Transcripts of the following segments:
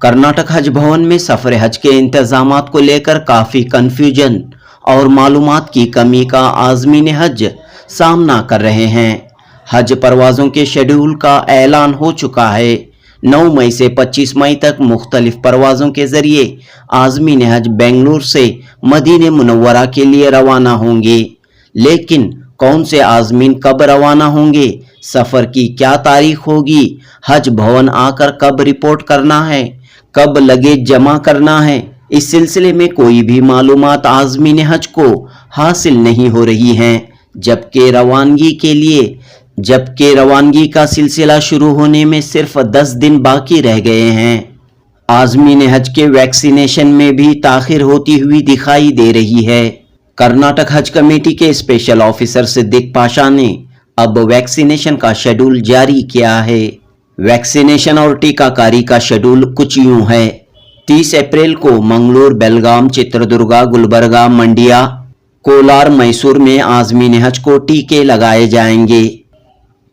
कर्नाटक हज भवन में सफर हज के इंतजामात को लेकर काफ़ी कन्फ्यूजन और मालूमात की कमी का आज़मीन हज सामना कर रहे हैं। हज परवाज़ों के शेड्यूल का ऐलान हो चुका है। 9 मई से 25 मई तक मुख्तलिफ परवाज़ों के ज़रिए आज़मीन हज बेंगलुरु से मदीने मुनव्वरा के लिए रवाना होंगे। लेकिन कौन से आज़मीन कब रवाना होंगे, सफ़र की क्या तारीख होगी, हज भवन आकर कब रिपोर्ट करना है, कब लगेज जमा करना है, इस सिलसिले में कोई भी मालूमात आज़मीन हज को हासिल नहीं हो रही हैं। जबकि रवानगी का सिलसिला शुरू होने में सिर्फ 10 दिन बाकी रह गए हैं। आज़मीन हज के वैक्सीनेशन में भी ताख़िर होती हुई दिखाई दे रही है। कर्नाटक हज कमेटी के स्पेशल ऑफिसर सिद्दीक पाशा ने अब वैक्सीनेशन का शेड्यूल जारी किया है। वैक्सीनेशन और टीकाकारी का शेड्यूल कुछ यूं है। 30 अप्रैल को मंगलूर, बेलगाम, चित्रदुर्गा, गुलबर्गा, मंडिया, कोलार, मैसूर में आज़मीन हज को टीके लगाए जाएंगे।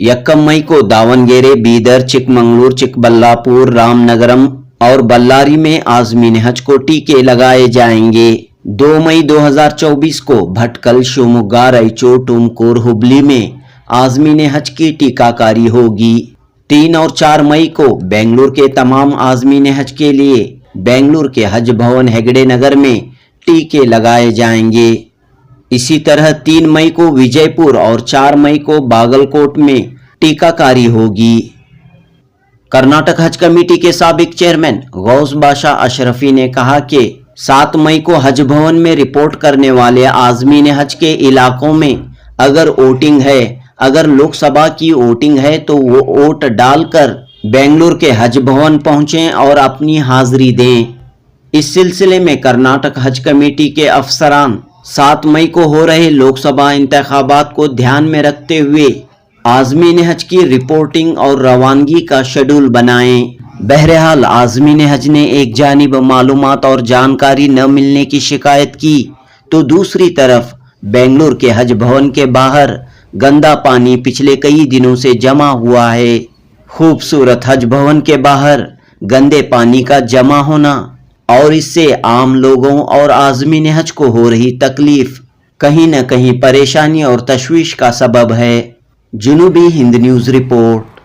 1 मई को दावणगेरे, बीदर, चिकमंगलूर, चिकबल्लापुर, रामनगरम और बल्लारी में आज़मीन हज को टीके लगाए जाएंगे। 2 मई 2024 को भटकल, शिवमोगा, रायचूर, तुमकुर, हुबली में आज़मीन हज की टीकाकारी होगी। 3 और 4 मई को बेंगलुरु के तमाम आज़मीन हज के लिए बेंगलुरु के हज भवन हेगड़े नगर में टीके लगाए जाएंगे। इसी तरह 3 मई को विजयपुर और 4 मई को बागलकोट में टीकाकारी होगी। कर्नाटक हज कमेटी के साबिक चेयरमैन गौस बाशा अशरफी ने कहा कि 7 मई को हज भवन में रिपोर्ट करने वाले आज़मीन हज के इलाकों में अगर वोटिंग है, अगर लोकसभा की वोटिंग है तो वो वोट डालकर बेंगलुरु के हज भवन पहुंचें और अपनी हाजिरी दें। इस सिलसिले में कर्नाटक हज कमेटी के अफसरान 7 मई को हो रहे लोकसभा इंतखाबात को ध्यान में रखते हुए आज़मीन हज की रिपोर्टिंग और रवानगी का शेड्यूल बनाएं। बहरहाल आज़मीन हज ने एक जानिब मालूमात और जानकारी न मिलने की शिकायत की तो दूसरी तरफ बेंगलुरु के हज भवन के बाहर गंदा पानी पिछले कई दिनों से जमा हुआ है। खूबसूरत हज भवन के बाहर गंदे पानी का जमा होना और इससे आम लोगों और आज़मीन हज को हो रही तकलीफ कहीं न कहीं परेशानी और तशवीश का सबब है। जुनूबी हिंद न्यूज़ रिपोर्ट।